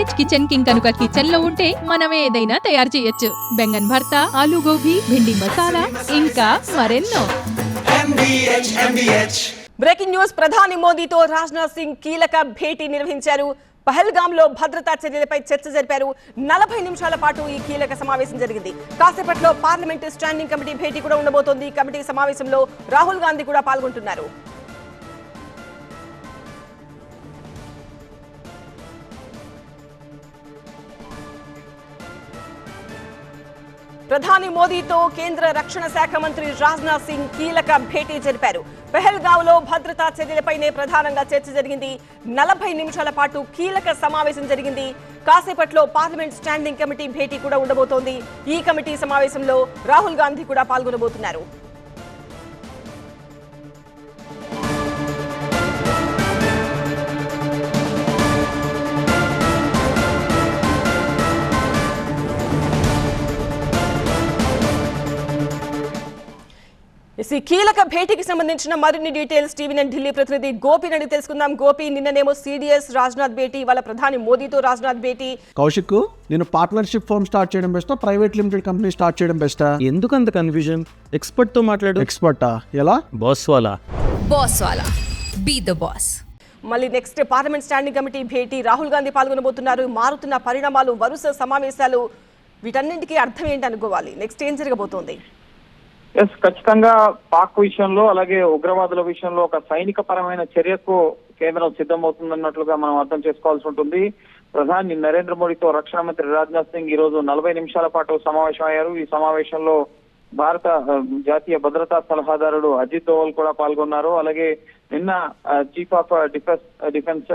Village kitchen king కనుక kitchen లో ఉంటే మనం ఏదైనా తయారు చేయొచ్చు. బెంగన్ భర్త, ఆలు గోబీ, భిండి మసాలా, ఇంకా మరెన్నో. Breaking news. ప్రధాని మోదీతో రాజ్నాథ్ సింగ్ కీలక భేటీ నిర్వహించారు. పహల్గాంలో భద్రతా చర్యలపై చర్చ జరిపారు. 40 నిమిషాల పాటు ఈ కీలక సమావేశం జరిగింది. కాసేపట్లో పార్లమెంటు స్టాండింగ్ కమిటీ భేటీ కూడా ఉండబోతోంది. కమిటీ సమావేశంలో రాహుల్ గాంధీ కూడా పాల్గొంటున్నారు. ప్రధాని మోదీతో కేంద్ర రక్షణ శాఖ మంత్రి రాజ్నాథ్ సింగ్ కీలక భేటీ జరిపారు. పెహల్గావ్లో భద్రతా చర్యలపైనే ప్రధానంగా చర్చ జరిగింది. 40 నిమిషాల పాటు కీలక సమావేశం జరిగింది. కాసేపట్లో పార్లమెంట్ స్టాండింగ్ కమిటీ భేటీ కూడా ఉండబోతోంది. ఈ కమిటీ సమావేశంలో రాహుల్ గాంధీ కూడా పాల్గొనబోతున్నారు. ఈ కీలక భేటీకి సంబంధించిన మరిన్ని డీటెయిల్స్ టీవీ9 ఢిల్లీ ప్రతినిధి గోపి నుండి తెలుసుకుందాం. గోపి, నిన్ననేమో సిడిఎస్ రాజ్నాథ్ భేటీ, వాళ్ళ ప్రధాని మోదీతో రాజ్నాథ్ భేటీ. కౌశిక్, నేను పార్ట్నర్షిప్ ఫర్మ్ స్టార్ట్ చేయడం బెస్టా, ప్రైవేట్ లిమిటెడ్ కంపెనీ స్టార్ట్ చేయడం బెస్టా? ఎందుకు అంత కన్ఫ్యూజన్? ఎక్స్పర్ట్ తో మాట్లాడు. ఎక్స్పర్టా? ఎలా? బాస్ వాలా బీ ద బాస్. మళ్ళీ నెక్స్ట్ పార్లమెంట్ స్టాండింగ్ కమిటీ భేటీ, రాహుల్ గాంధీ పాల్గొనబోతున్నారు. మారుతున్న పరిణామాలు, వరుస సమావేశాలు, వీటన్నింటికీ అర్థం ఏంటి అనుకోవాలి? నెక్స్ట్ ఏం జరగబోతోంది? ఖచ్చితంగా పాక్ విషయంలో అలాగే ఉగ్రవాదుల విషయంలో ఒక సైనిక పరమైన చర్యకు కేంద్రం సిద్ధమవుతుందన్నట్లుగా మనం అర్థం చేసుకోవాల్సి ఉంటుంది. ప్రధాని నరేంద్ర మోడీతో రక్షణ మంత్రి రాజ్నాథ్ సింగ్ ఈ రోజు 40 నిమిషాల పాటు సమావేశం అయ్యారు. ఈ సమావేశంలో భారత జాతీయ భద్రతా సలహాదారుడు అజిత్ దోవల్ కూడా పాల్గొన్నారు. అలాగే నిన్న చీఫ్ ఆఫ్ డిఫెన్స్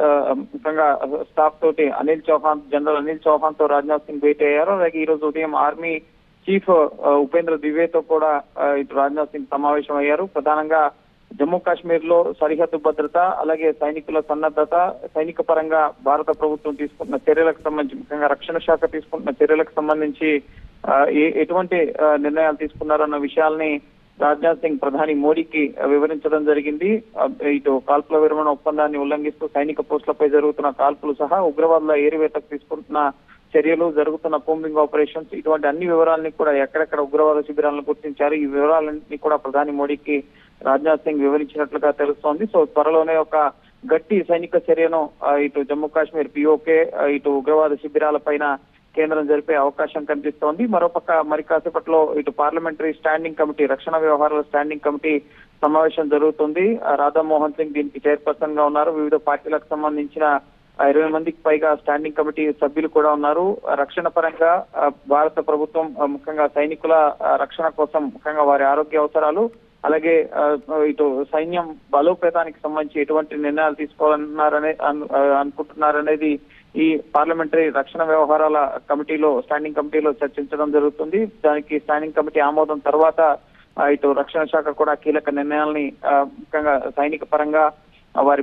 ముఖ్యంగా స్టాఫ్ తోటి జనరల్ అనిల్ చౌహాన్ తో రాజ్నాథ్ సింగ్ భేటీ అయ్యారు. అలాగే ఈ రోజు ఉదయం ఆర్మీ చీఫ్ ఉపేంద్ర ద్వివేదితో కూడా ఇటు రాజ్నాథ్ సింగ్ సమావేశం అయ్యారు. ప్రధానంగా జమ్మూ కాశ్మీర్ లో సరిహద్దు భద్రత, అలాగే సైనికుల సన్నద్ధత, సైనిక పరంగా భారత ప్రభుత్వం తీసుకుంటున్న చర్యలకు సంబంధించి, ముఖ్యంగా రక్షణ శాఖ తీసుకుంటున్న చర్యలకు సంబంధించి ఎటువంటి నిర్ణయాలు తీసుకున్నారన్న విషయాల్ని రాజ్నాథ్ సింగ్ ప్రధాని మోడీకి వివరించడం జరిగింది. ఇటు కాల్పుల విరమణ ఒప్పందాన్ని ఉల్లంఘిస్తూ సైనిక పోస్టులపై జరుగుతున్న కాల్పులు సహా ఉగ్రవాదుల ఏరివేతకు తీసుకుంటున్న చర్యలు, జరుగుతున్న కూంబింగ్ ఆపరేషన్స్, ఇటువంటి అన్ని వివరాలని కూడా ఎక్కడెక్కడ ఉగ్రవాద శిబిరాలను గుర్తించారు, ఈ వివరాలన్నీ కూడా ప్రధాని మోడీకి రాజ్నాథ్ సింగ్ వివరించినట్లుగా తెలుస్తోంది. సో త్వరలోనే ఒక గట్టి సైనిక చర్యను ఇటు జమ్మూ కాశ్మీర్ పిఓకే, ఇటు ఉగ్రవాద శిబిరాల పైన కేంద్రం జరిపే అవకాశం కనిపిస్తోంది. మరోపక్క మరి కాసేపట్లో ఇటు పార్లమెంటరీ స్టాండింగ్ కమిటీ, రక్షణ వ్యవహారాల స్టాండింగ్ కమిటీ సమావేశం జరుగుతుంది. రాధామోహన్ సింగ్ దీనికి చైర్పర్సన్ గా ఉన్నారు. వివిధ పార్టీలకు సంబంధించిన 20 మందికి పైగా స్టాండింగ్ కమిటీ సభ్యులు కూడా ఉన్నారు. రక్షణ పరంగా భారత ప్రభుత్వం ముఖ్యంగా సైనికుల రక్షణ కోసం, ముఖ్యంగా వారి ఆరోగ్య అవసరాలు, అలాగే ఇటు సైన్యం బలోపేతానికి సంబంధించి ఎటువంటి నిర్ణయాలు తీసుకోవాలన్నారనే అనుకుంటున్నారనేది ఈ పార్లమెంటరీ రక్షణ వ్యవహారాల కమిటీలో, స్టాండింగ్ కమిటీలో చర్చించడం జరుగుతుంది. దానికి స్టాండింగ్ కమిటీ ఆమోదం తర్వాత ఇటు రక్షణ శాఖ కూడా కీలక నిర్ణయాల్ని ముఖ్యంగా సైనిక పరంగా వారి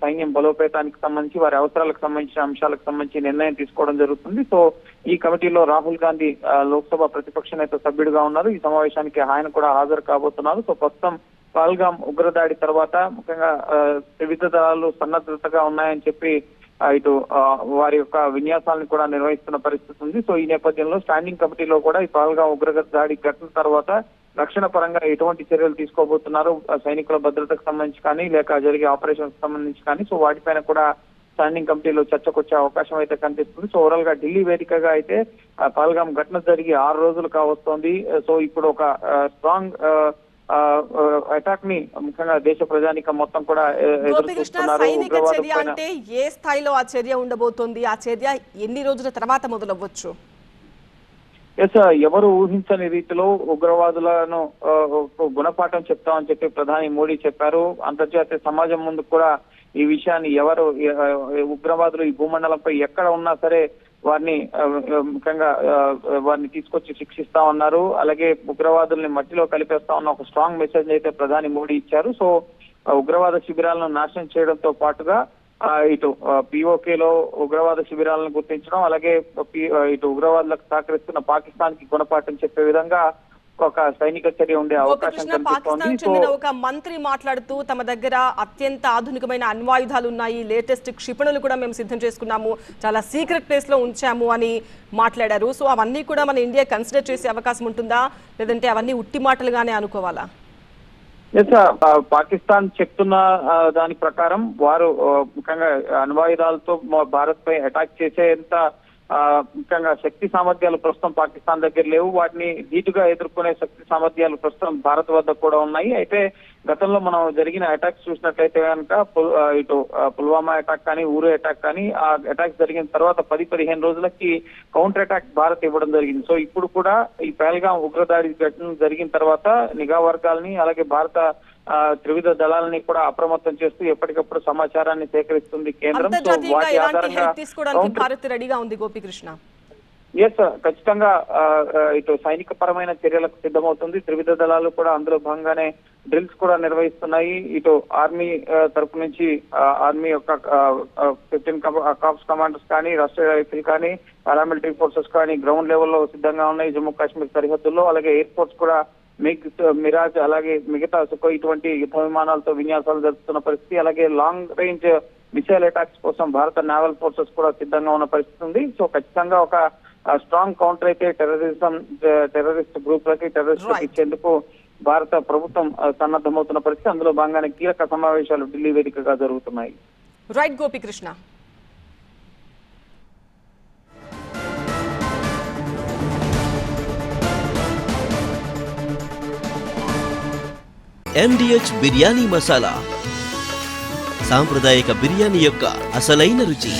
సైన్యం బలోపేతానికి సంబంధించి, వారి అవసరాలకు సంబంధించిన అంశాలకు సంబంధించి నిర్ణయం తీసుకోవడం జరుగుతుంది. సో ఈ కమిటీలో రాహుల్ గాంధీ లోక్సభ ప్రతిపక్ష నేత సభ్యుడిగా ఉన్నారు. ఈ సమావేశానికి ఆయన కూడా హాజరు కాబోతున్నారు. సో ప్రస్తుతం పహల్గాం ఉగ్రదాడి తర్వాత ముఖ్యంగా వివిధ దళాలు సన్నద్ధతగా ఉన్నాయని చెప్పి ఇటు వారి యొక్క విన్యాసాలను కూడా నిర్వహిస్తున్న పరిస్థితి ఉంది. సో ఈ నేపథ్యంలో స్టాండింగ్ కమిటీలో కూడా ఈ పహల్గాం ఉగ్రదాడి ఘటన తర్వాత రక్షణ పరంగా ఎటువంటి చర్యలు తీసుకోబోతున్నారు, సైనికుల భద్రతకు సంబంధించి కానీ, లేక జరిగే ఆపరేషన్స్ సంబంధించి కానీ, సో వాటిపైన కూడా స్టాండింగ్ కమిటీలో చర్చకు వచ్చే అవకాశం అయితే కనిపిస్తుంది. సో ఓవరాల్ గా ఢిల్లీ వేదికగా అయితే పహల్గాం ఘటన జరిగి 6 రోజులు కావస్తోంది. సో ఇప్పుడు ఒక స్ట్రాంగ్ అటాక్ ని ముఖ్యంగా దేశ ప్రజానికం మొత్తం కూడా సైనిక చర్య అంటే ఏ స్థాయిలో ఆ చర్య ఉండబోతోంది? ఆ చర్య ఎన్ని రోజుల తర్వాత మొదలవ్వచ్చు? ఎవరు ఊహించని రీతిలో ఉగ్రవాదులను గుణపాఠం చెప్తామని చెప్పి ప్రధాని మోడీ చెప్పారు. అంతర్జాతీయ సమాజం ముందు కూడా ఈ విషయాన్ని ఎవరు ఉగ్రవాదులు ఈ భూమండలంపై ఎక్కడ ఉన్నా సరే వారిని ముఖ్యంగా వారిని తీసుకొచ్చి శిక్షిస్తా ఉన్నారు. అలాగే ఉగ్రవాదుల్ని మట్టిలో కలిపేస్తా ఉన్న ఒక స్ట్రాంగ్ మెసేజ్ అయితే ప్రధాని మోడీ ఇచ్చారు. సో ఉగ్రవాద శిబిరాలను నాశనం చేయడంతో పాటుగా ఇటు పిఓకేలో ఉగ్రవాద శిబిరాలను గుర్తించడం, అలాగే ఇటు ఉగ్రవాదులకు సహకరిస్తున్న పాకిస్తాన్ కి గుణపాఠం చెప్పే విధంగా ఒక సైనిక చర్య ఉండే అవకాశం గోపికృష్ణ, కనిపిస్తోంది. పాకిస్తాన్ చెందిన ఒక మంత్రి మాట్లాడుతూ తమ దగ్గర అత్యంత ఆధునికమైన అణ్వాయుధాలు ఉన్నాయి, లేటెస్ట్ క్షిపణులు కూడా మేము సిద్ధం చేసుకున్నాము, చాలా సీక్రెట్ ప్లేస్ లో ఉంచాము అని మాట్లాడారు. సో అవన్నీ కూడా మన ఇండియా కన్సిడర్ చేసే అవకాశం ఉంటుందా, లేదంటే అవన్నీ ఉట్టి మాటలుగానే అనుకోవాలా? పాకిస్తాన్ చెప్తున్న దాని ప్రకారం వారు ముఖ్యంగా అణ్వాయుధాలతో భారత్ పై అటాక్ చేసేంత ముఖ్యంగా శక్తి సామర్థ్యాలు ప్రస్తుతం పాకిస్తాన్ దగ్గర లేవు. వాటిని ధీటుగా ఎదుర్కొనే శక్తి సామర్థ్యాలు ప్రస్తుతం భారత్ వద్ద కూడా ఉన్నాయి. అయితే గతంలో మనం జరిగిన అటాక్స్ చూసినట్లయితే కనుక ఇటు పుల్వామా అటాక్ కానీ, ఊరు అటాక్ కానీ, ఆ అటాక్ జరిగిన తర్వాత 10-15 రోజులకి కౌంటర్ అటాక్ భారత్ ఇవ్వడం జరిగింది. సో ఇప్పుడు కూడా ఈ పహల్గాం ఉగ్రదాడి ఘటన జరిగిన తర్వాత నిఘా వర్గాలని అలాగే భారత త్రివిధ దళాలని కూడా అప్రమత్తం చేస్తూ ఎప్పటికప్పుడు సమాచారాన్ని సేకరిస్తుంది కేంద్రం. సో వాటి ఆధారంగా తీసుకోవడానికి భారత్ రెడీగా ఉంది గోపికృష్ణ. ఎస్, ఖచ్చితంగా ఇటు సైనిక పరమైన చర్యలకు సిద్ధమవుతుంది. త్రివిధ దళాలు కూడా అందులో భాగంగానే డ్రిల్స్ కూడా నిర్వహిస్తున్నాయి. ఇటు ఆర్మీ తరపు నుంచి ఆర్మీ యొక్క 15 కార్ప్స్ కమాండర్స్ కానీ, రాష్ట్రీయ రైఫిల్ కానీ, పారామిలిటరీ ఫోర్సెస్ కానీ గ్రౌండ్ లెవెల్లో సిద్ధంగా ఉన్నాయి జమ్మూ కాశ్మీర్ సరిహద్దుల్లో. అలాగే ఎయిర్ ఫోర్స్ కూడా మిరాజ్ అలాగే మిగతా సుఖోయ్ ఇటువంటి యుద్ధ విమానాలతో విన్యాసాలు జరుపుతున్న పరిస్థితి. అలాగే లాంగ్ రేంజ్ మిసైల్ అటాక్స్ కోసం భారత నేవల్ ఫోర్సెస్ కూడా సిద్ధంగా ఉన్న పరిస్థితి ఉంది. సో ఖచ్చితంగా ఒక స్ట్రాంగ్ కౌంటర్ అయితే టెర్రరిస్ట్ గ్రూప్లకి టెర్రరిస్టులకు ఇచ్చేందుకు భారత ప్రభుత్వం సన్నద్ధమవుతున్న పరిస్థితి. అందులో భాగంగానే కీలక సమావేశాలు ఢిల్లీ వేదికగా జరుగుతున్నాయి. రైట్ గోపికృష్ణ. MDH బిర్యానీ మసాలా, సాంప్రదాయక బిర్యానీ యొక్క అసలైన రుచి.